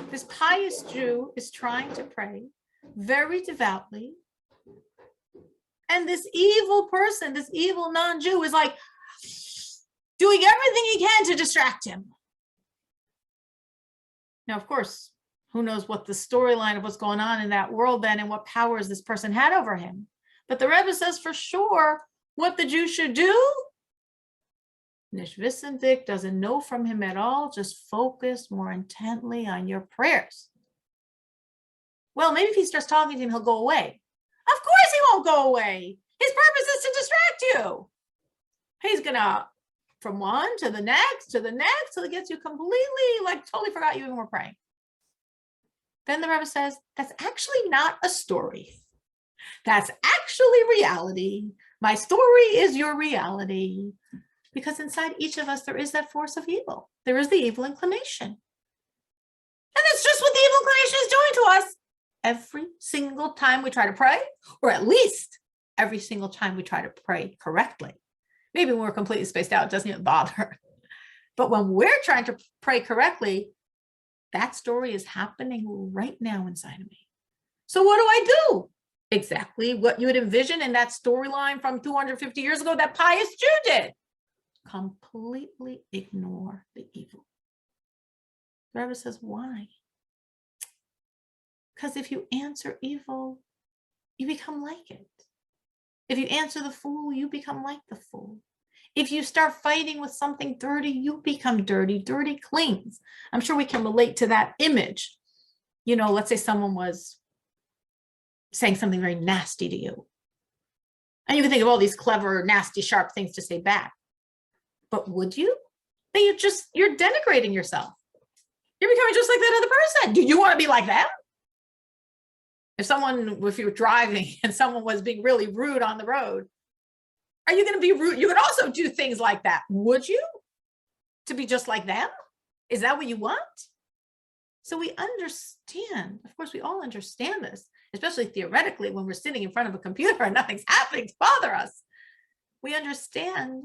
This pious Jew is trying to pray very devoutly. And this evil person, this evil non-Jew is like doing everything he can to distract him. Now, of course, who knows what the storyline of what's going on in that world then and what powers this person had over him. But the Rebbe says for sure what the Jew should do. Nishvisendik doesn't know from him at all. Just focus more intently on your prayers. Well, maybe if he starts talking to him, he'll go away. Of course he won't go away. His purpose is to distract you. He's gonna, from one to the next, till it gets you completely, like totally forgot you even were praying. Then the Rebbe says, that's actually not a story. That's actually reality. My story is your reality. Because inside each of us, there is that force of evil. There is the evil inclination. And that's just what the evil inclination is doing to us every single time we try to pray, or at least every single time we try to pray correctly. Maybe when we're completely spaced out, it doesn't even bother. But when we're trying to pray correctly, that story is happening right now inside of me. So what do I do? Exactly what you would envision in that storyline from 250 years ago that pious Jew did. Completely ignore the evil. The Rebbe says, why? Because if you answer evil, you become like it. If you answer the fool, you become like the fool. If you start fighting with something dirty, you become dirty. Dirty clings. I'm sure we can relate to that image. You know, let's say someone was saying something very nasty to you. And you can think of all these clever, nasty, sharp things to say back. But would you? Then you're denigrating yourself. You're becoming just like that other person. Do you want to be like them? If you were driving and someone was being really rude on the road, are you going to be rude? You could also do things like that. Would you? To be just like them? Is that what you want? So we understand, of course, we all understand this, especially theoretically when we're sitting in front of a computer and nothing's happening to bother us. We understand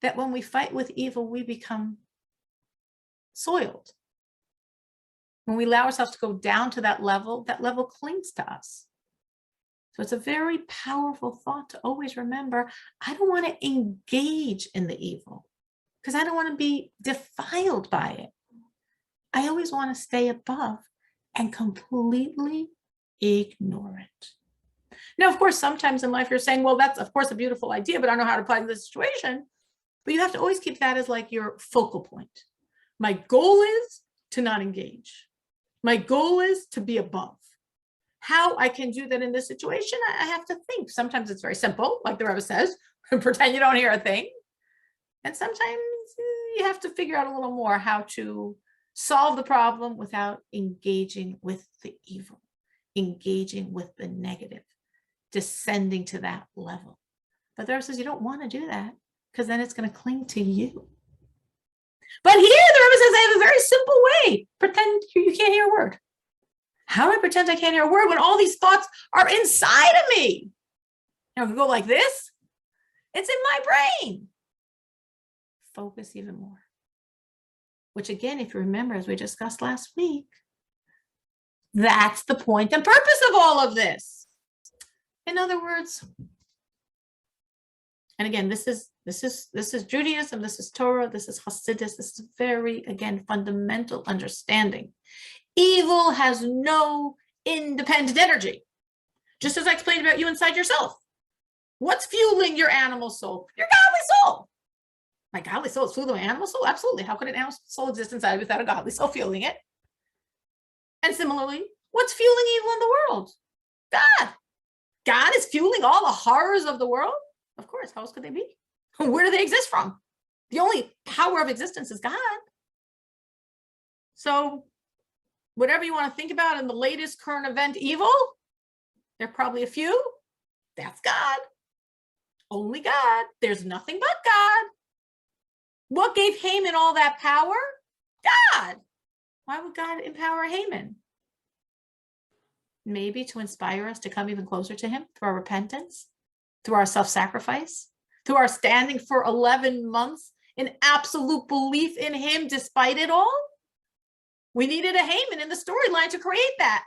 that when we fight with evil, we become soiled. When we allow ourselves to go down to that level clings to us. So it's a very powerful thought to always remember, I don't want to engage in the evil because I don't want to be defiled by it. I always want to stay above and completely ignore it. Now, of course, sometimes in life you're saying, well, that's of course a beautiful idea, but I don't know how to apply it to this situation. But you have to always keep that as like your focal point. My goal is to not engage. My goal is to be above. how I can do that in this situation, I have to think. Sometimes it's very simple, like the Rebbe says, pretend you don't hear a thing. And sometimes you have to figure out a little more how to solve the problem without engaging with the evil, engaging with the negative, descending to that level. But the Rebbe says you don't want to do that because then it's going to cling to you. But here the Rebbe says I have a very simple way. Pretend you can't hear a word. How do I pretend I can't hear a word when all these thoughts are inside of me? If we go like this, it's in my brain. Focus even more. Which again, if you remember, as we discussed last week, that's the point and purpose of all of this. In other words, and again, this is Judaism, this is Torah, this is Hasidus, this is very, again, fundamental understanding. Evil has no independent energy. Just as I explained about you inside yourself. What's fueling your animal soul? Your godly soul. My godly soul is fueling my animal soul? Absolutely. How could an animal soul exist inside without a godly soul fueling it? And similarly, what's fueling evil in the world? God. God is fueling all the horrors of the world? Of course. How else could they be? Where do they exist from? The only power of existence is God. So whatever you want to think about in the latest current event evil, there are probably a few. That's God. Only God. There's nothing but God. What gave Haman all that power? God. Why would God empower Haman? Maybe to inspire us to come even closer to him through our repentance, through our self-sacrifice, through our standing for 11 months in absolute belief in him despite it all. We needed a Haman in the storyline to create that,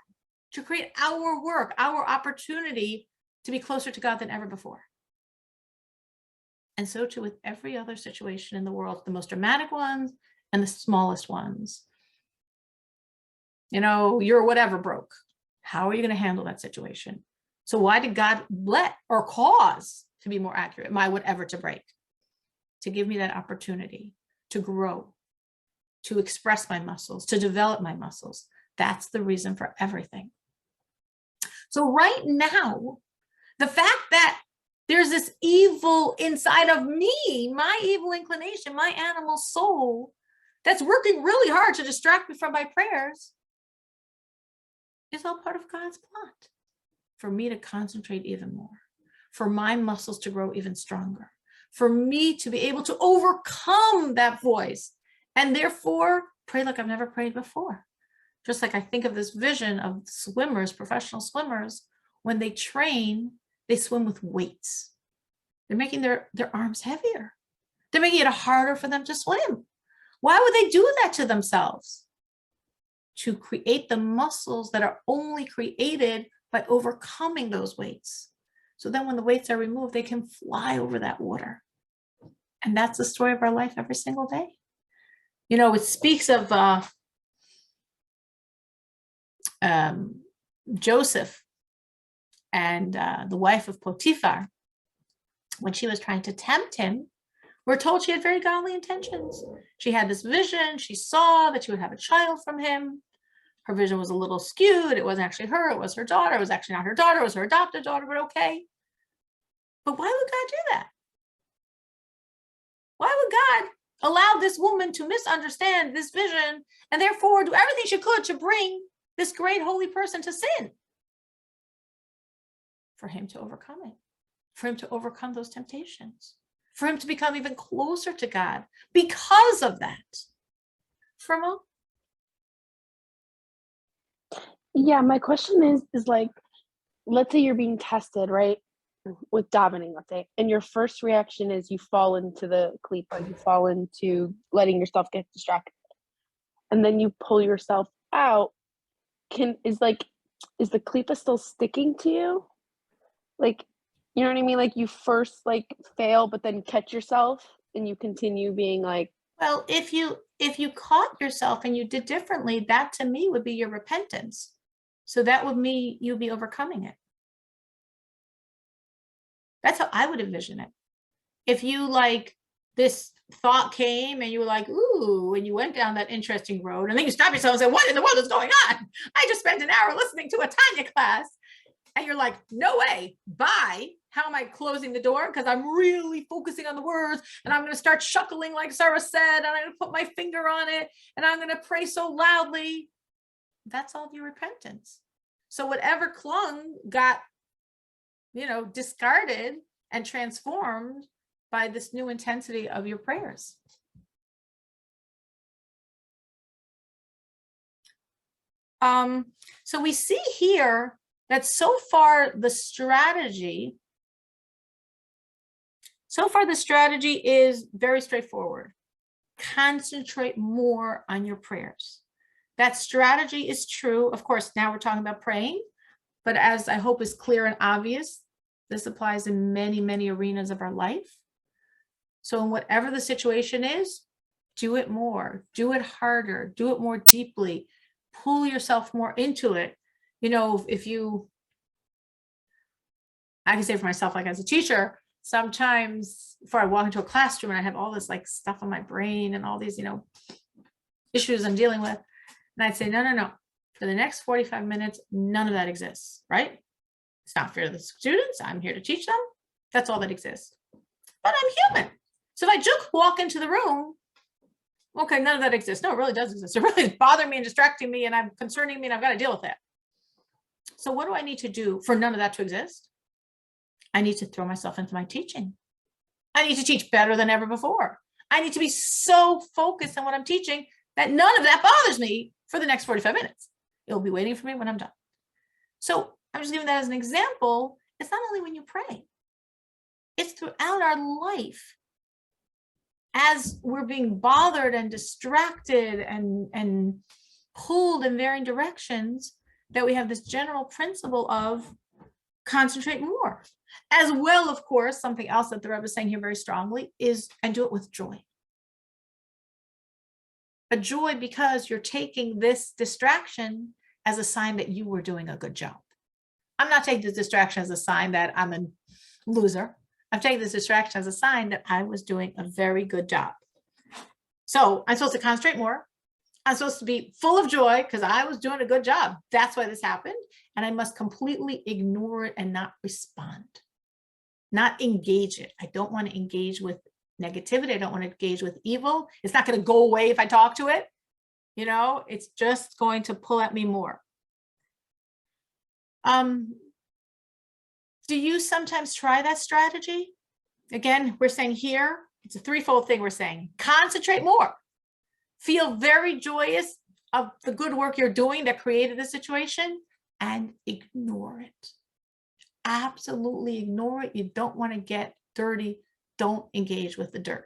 to create our work, our opportunity to be closer to God than ever before. And so too with every other situation in the world, the most dramatic ones and the smallest ones. You know, you're whatever broke. How are you going to handle that situation? So why did God let or cause, to be more accurate, my whatever to break? To give me that opportunity to grow, to express my muscles, to develop my muscles. That's the reason for everything. So right now, the fact that there's this evil inside of me, my evil inclination, my animal soul, that's working really hard to distract me from my prayers, is all part of God's plot for me to concentrate even more, for my muscles to grow even stronger, for me to be able to overcome that voice and therefore pray like I've never prayed before. Just like I think of this vision of swimmers, professional swimmers, when they train, they swim with weights. They're making their arms heavier. They're making it harder for them to swim. Why would they do that to themselves? To create the muscles that are only created by overcoming those weights. So then when the weights are removed, they can fly over that water. And that's the story of our life every single day. You know, it speaks of Joseph and the wife of Potiphar. When she was trying to tempt him, we're told she had very godly intentions. She had this vision. She saw that she would have a child from him. Her vision was a little skewed. It wasn't actually her. It was her daughter. It was actually not her daughter. It was her adopted daughter, but okay. But why would God do that? Why would God allow this woman to misunderstand this vision and therefore do everything she could to bring this great holy person to sin? For him to overcome it, for him to overcome those temptations, for him to become even closer to God because of that. Firma? Yeah, my question is like, let's say you're being tested, right? With davening, let's say, and your first reaction is you fall into the klipa, you fall into letting yourself get distracted, and then you pull yourself out. Is the klipa still sticking to you? Like, you know what I mean? Like you first like fail, but then catch yourself, and you continue being like. Well, if you caught yourself and you did differently, that to me would be your repentance. So that would mean you'd be overcoming it. That's how I would envision it. If you like this thought came and you were like, ooh, and you went down that interesting road, and then you stop yourself and say, what in the world is going on? I just spent an hour listening to a Tanya class. And you're like, no way, bye. How am I closing the door? Because I'm really focusing on the words, and I'm going to start chuckling like Sarah said, and I'm going to put my finger on it, and I'm going to pray so loudly. That's all your repentance. So whatever clung got, discarded and transformed by this new intensity of your prayers. So we see here that so far the strategy is very straightforward. Concentrate more on your prayers. That strategy is true. Of course, now we're talking about praying, but as I hope is clear and obvious, this applies in many, many arenas of our life. So in whatever the situation is, do it more, do it harder, do it more deeply, pull yourself more into it. I can say for myself, like as a teacher, sometimes before I walk into a classroom and I have all this like stuff on my brain and all these, issues I'm dealing with, and I'd say, no, for the next 45 minutes, none of that exists, right? It's not fair to the students. I'm here to teach them. That's all that exists. But I'm human. So if I just walk into the room, okay, none of that exists. No, it really does exist. It really is bothering me and distracting me and I'm concerning me and I've got to deal with it. So what do I need to do for none of that to exist? I need to throw myself into my teaching. I need to teach better than ever before. I need to be so focused on what I'm teaching that none of that bothers me for the next 45 minutes. It'll be waiting for me when I'm done. So I'm just giving that as an example. It's not only when you pray, it's throughout our life. As we're being bothered and distracted and pulled in varying directions, that we have this general principle of concentrate more. As well, of course, something else that the Rebbe is saying here very strongly is, and do it with joy. A joy because you're taking this distraction as a sign that you were doing a good job. I'm not taking this distraction as a sign that I'm a loser. I'm taking this distraction as a sign that I was doing a very good job. So I'm supposed to concentrate more. I'm supposed to be full of joy because I was doing a good job. That's why this happened. And I must completely ignore it and not respond, not engage it. I don't want to engage with negativity. I don't want to engage with evil. It's not going to go away if I talk to it. It's just going to pull at me more. Do you sometimes try that strategy? Again, we're saying here, it's a threefold thing we're saying. Concentrate more. Feel very joyous of the good work you're doing that created the situation and ignore it. Absolutely ignore it. You don't want to get dirty. Don't engage with the dirt.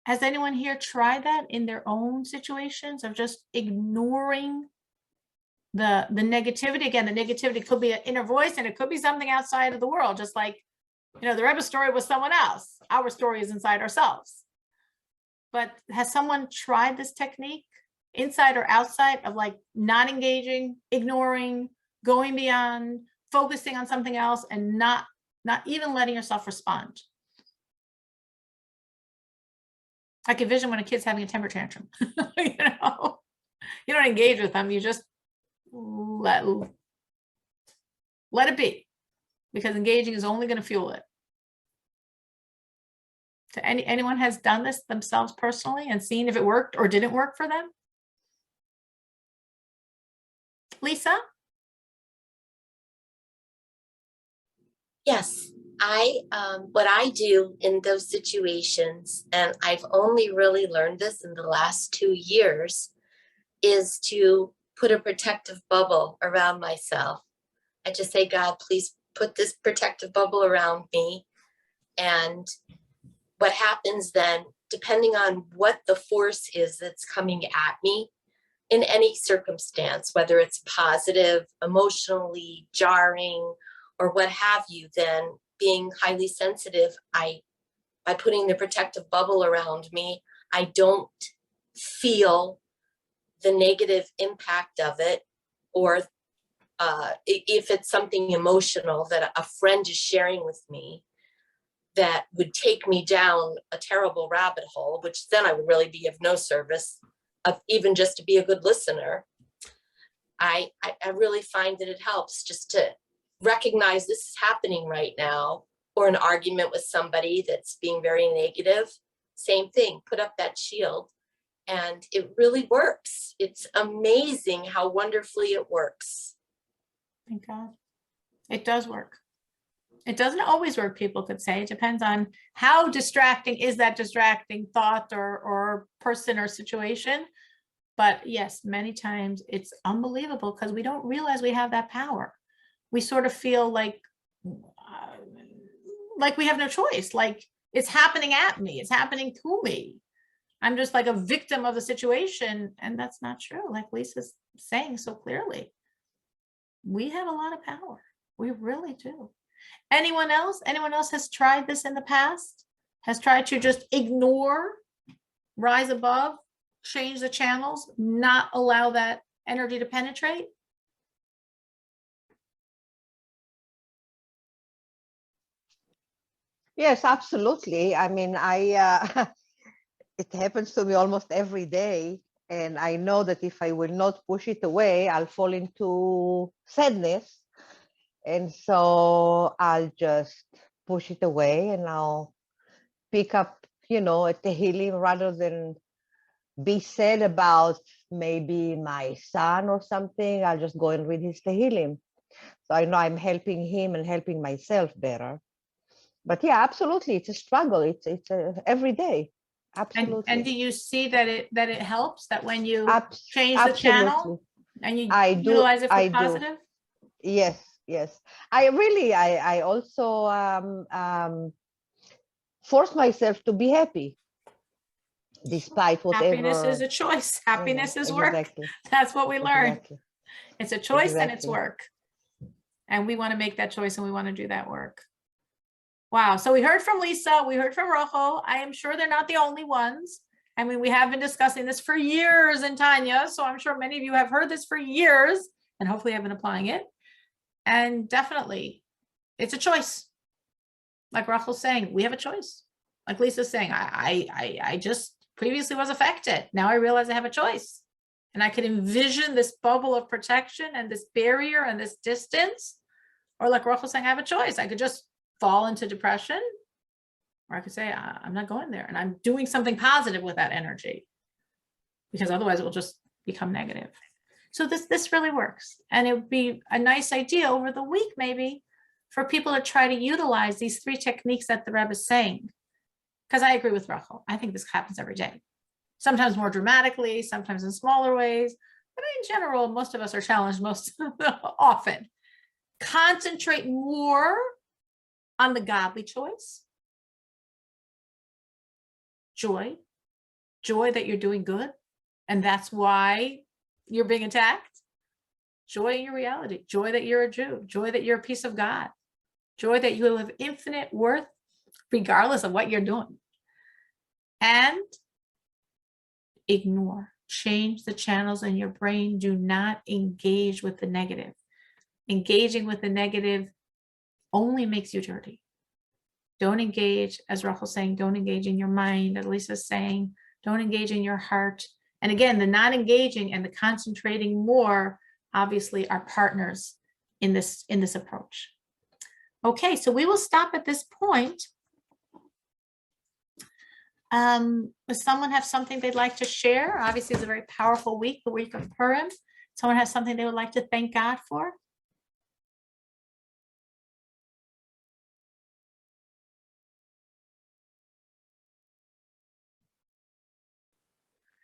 Has anyone here tried that in their own situations of just ignoring the negativity? Again, the negativity could be an inner voice and it could be something outside of the world, just like, the Rebbe's story was someone else. Our story is inside ourselves. But has someone tried this technique inside or outside of like not engaging, ignoring, going beyond, focusing on something else and not even letting yourself respond? I can envision when a kid's having a temper tantrum. You don't engage with them. You just let it be, because engaging is only going to fuel it. So anyone has done this themselves personally and seen if it worked or didn't work for them? Lisa? Yes, what I do in those situations, and I've only really learned this in the last 2 years, is to put a protective bubble around myself. I just say, God, please put this protective bubble around me. And what happens then, depending on what the force is that's coming at me in any circumstance, whether it's positive, emotionally jarring, or what have you, then being highly sensitive, by putting the protective bubble around me, I don't feel the negative impact of it, or if it's something emotional that a friend is sharing with me, that would take me down a terrible rabbit hole, which then I would really be of no service, of even just to be a good listener. I really find that it helps just to recognize this is happening right now, or an argument with somebody that's being very negative. Same thing, put up that shield, and it really works. It's amazing how wonderfully it works. Thank God. It does work. It doesn't always work, people could say. It depends on how distracting is that distracting thought or person or situation. But yes, many times it's unbelievable because we don't realize we have that power. We sort of feel like we have no choice, like it's happening at me, it's happening to me. I'm just like a victim of the situation, and that's not true. Like Lisa's saying so clearly, we have a lot of power. We really do. Anyone else? Anyone else has tried this in the past? Has tried to just ignore, rise above, change the channels, not allow that energy to penetrate? Yes, absolutely. I mean, it happens to me almost every day. And I know that if I will not push it away, I'll fall into sadness. And so I'll just push it away and I'll pick up, a Tehillim rather than be sad about maybe my son or something. I'll just go and read his Tehillim. So I know I'm helping him and helping myself better. But yeah, absolutely, it's a struggle. It's every day. Absolutely. And do you see that it helps, that when you change the Absolutely. channel and you I do, utilize it for I do. positive? Yes. I also force myself to be happy despite whatever. Happiness is a choice. Happiness is work. Exactly. That's what we learn. Exactly. It's a choice and it's Exactly. work. And we want to make that choice and we want to do that work. Wow. So we heard from Lisa, we heard from Rachel. I am sure they're not the only ones. I mean, we have been discussing this for years in Tanya, so I'm sure many of you have heard this for years and hopefully have been applying it. And definitely, it's a choice. Like Rachel's saying, we have a choice. Like Lisa's saying, I just previously was affected. Now I realize I have a choice. And I could envision this bubble of protection and this barrier and this distance. Or like Rachel's saying, I have a choice. I could just fall into depression, or I could say, I'm not going there. And I'm doing something positive with that energy, because otherwise it will just become negative. So this really works. And it would be a nice idea over the week, maybe, for people to try to utilize these 3 techniques that the Rebbe is saying. Because I agree with Rachel. I think this happens every day. Sometimes more dramatically, sometimes in smaller ways. But in general, most of us are challenged most often. Concentrate more on the godly choice. Joy that you're doing good. And that's why you're being attacked. Joy in your reality. Joy that you're a Jew. Joy that you're a piece of God. Joy that you have infinite worth regardless of what you're doing. And ignore. Change the channels in your brain. Do not engage with the negative. Engaging with the negative only makes you dirty. Don't engage, as Rachel's saying, don't engage in your mind, as Lisa's saying, don't engage in your heart. And again, the not engaging and the concentrating more obviously are partners in this approach. Okay, so we will stop at this point. Does someone have something they'd like to share? Obviously, it's a very powerful week, the week of Purim. Someone has something they would like to thank God for?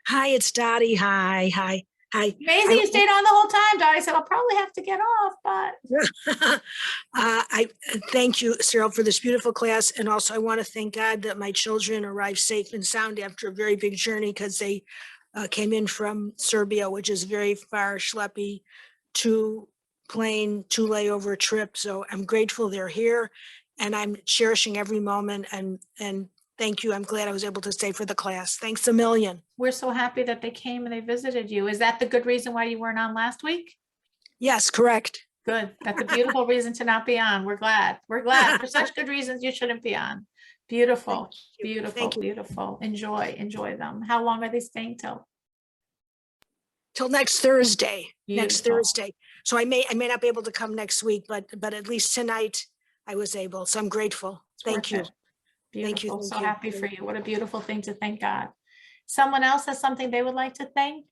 Hi, it's Dottie. Hi. Amazing, you stayed on the whole time, Dottie said, I'll probably have to get off, but. I thank you, Cyril, for this beautiful class. And also I want to thank God that my children arrived safe and sound after a very big journey, because they came in from Serbia, which is very far, schleppy, 2 plane, 2 layover trip. So I'm grateful they're here and I'm cherishing every moment, and thank you. I'm glad I was able to stay for the class. Thanks a million. We're so happy that they came and they visited you. Is that the good reason why you weren't on last week? Yes, correct. Good. That's a beautiful reason to not be on. We're glad. We're glad. For such good reasons, you shouldn't be on. Beautiful, you. beautiful, Thank you. beautiful. Enjoy them. How long are they staying till? Till next Thursday, next Beautiful. Thursday. So I may not be able to come next week, but at least tonight I was able. So I'm grateful. It's Thank worth you. it. Beautiful. Thank So you. happy for you. What a beautiful thing to thank God. Someone else has something they would like to thank?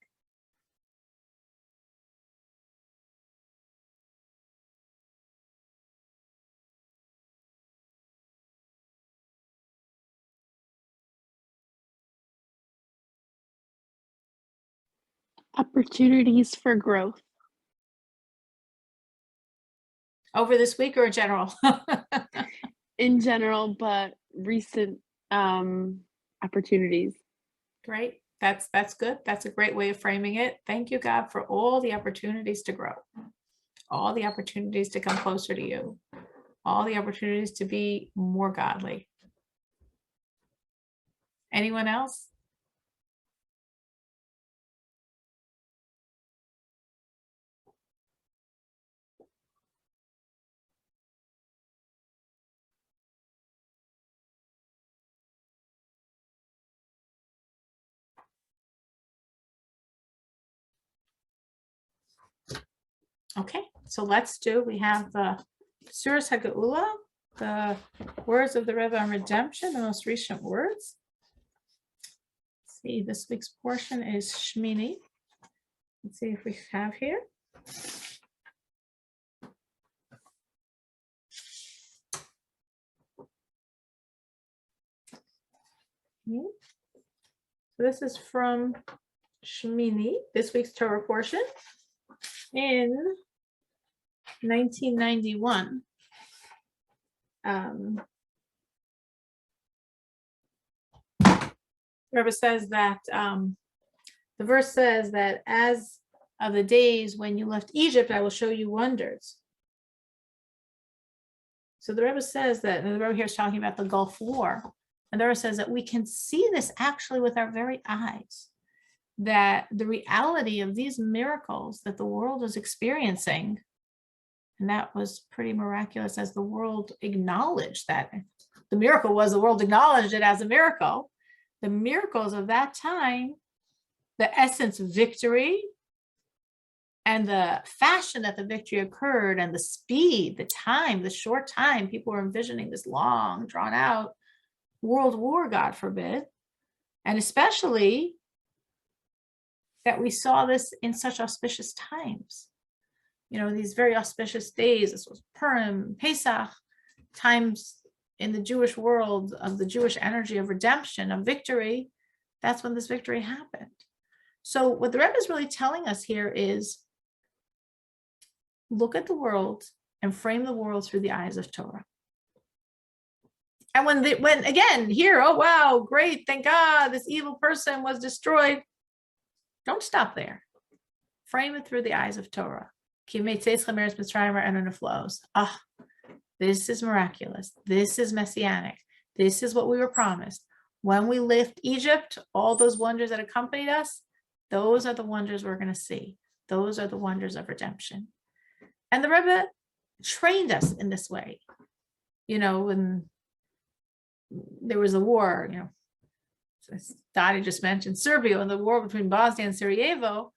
Opportunities for growth. Over this week or in general? In general, but recent opportunities. Great. That's good. That's a great way of framing it. Thank you, God, for all the opportunities to grow, all the opportunities to come closer to you, all the opportunities to be more godly. Anyone else? Okay, so we have the Suras HaGeula, the words of the Rebbe on redemption, the most recent words. Let's see, this week's portion is Shmini. Let's see if we have here. So this is from Shmini, this week's Torah portion. In 1991, Rebbe says that the verse says that as of the days when you left Egypt, I will show you wonders. So the Rebbe says that, and the Rebbe here is talking about the Gulf War, and the Rebbe says that we can see this actually with our very eyes, that the reality of these miracles that the world is experiencing, and that was pretty miraculous as the world acknowledged that. The miracle was the world acknowledged it as a miracle. The miracles of that time, the essence of victory and the fashion that the victory occurred and the speed, the time, the short time, people were envisioning this long, drawn out world war, God forbid. And especially that we saw this in such auspicious times. You know, these very auspicious days, this was Purim, Pesach, times in the Jewish world of the Jewish energy of redemption, of victory. That's when this victory happened. So what the Rebbe is really telling us here is, look at the world and frame the world through the eyes of Torah. And when again, here, oh wow, great, thank God, this evil person was destroyed. Don't stop there. Frame it through the eyes of Torah. Ah, this is miraculous. This is messianic. This is what we were promised. When we left Egypt, all those wonders that accompanied us, those are the wonders we're going to see. Those are the wonders of redemption. And the Rebbe trained us in this way. You know, when there was a war, you know, as Dottie just mentioned, Serbia and the war between Bosnia and Sarajevo.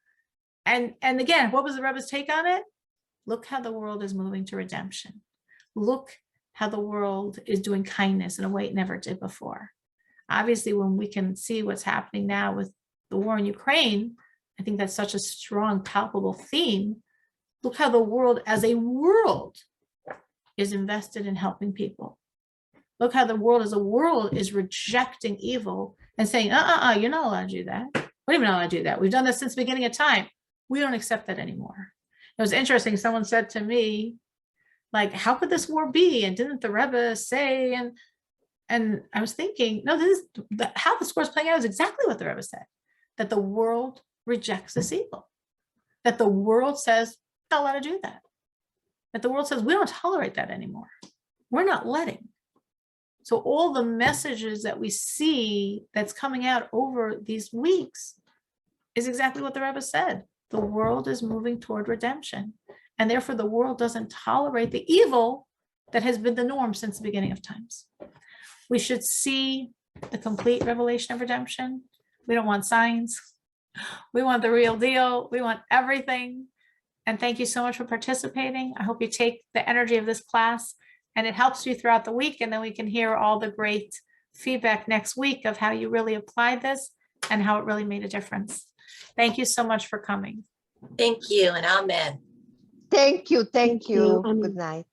And again, what was the Rebbe's take on it? Look how the world is moving to redemption. Look how the world is doing kindness in a way it never did before. Obviously, when we can see what's happening now with the war in Ukraine, I think that's such a strong, palpable theme. Look how the world as a world is invested in helping people. Look how the world as a world is rejecting evil and saying, you're not allowed to do that. What do you mean not allowed to do that? We've done this since the beginning of time. We don't accept that anymore. It was interesting. Someone said to me, like, how could this war be? And didn't the Rebbe say, and I was thinking, no, this is how this war is playing out is exactly what the Rebbe said, that the world rejects this evil, that the world says, not allowed to do that, that the world says, we don't tolerate that anymore. We're not letting. So all the messages that we see that's coming out over these weeks is exactly what the Rebbe said. The world is moving toward redemption. And therefore, the world doesn't tolerate the evil that has been the norm since the beginning of times. We should see the complete revelation of redemption. We don't want signs. We want the real deal. We want everything. And thank you so much for participating. I hope you take the energy of this class and it helps you throughout the week. And then we can hear all the great feedback next week of how you really applied this and how it really made a difference. Thank you so much for coming. Thank you and amen. Thank you. Thank you. you. Good night.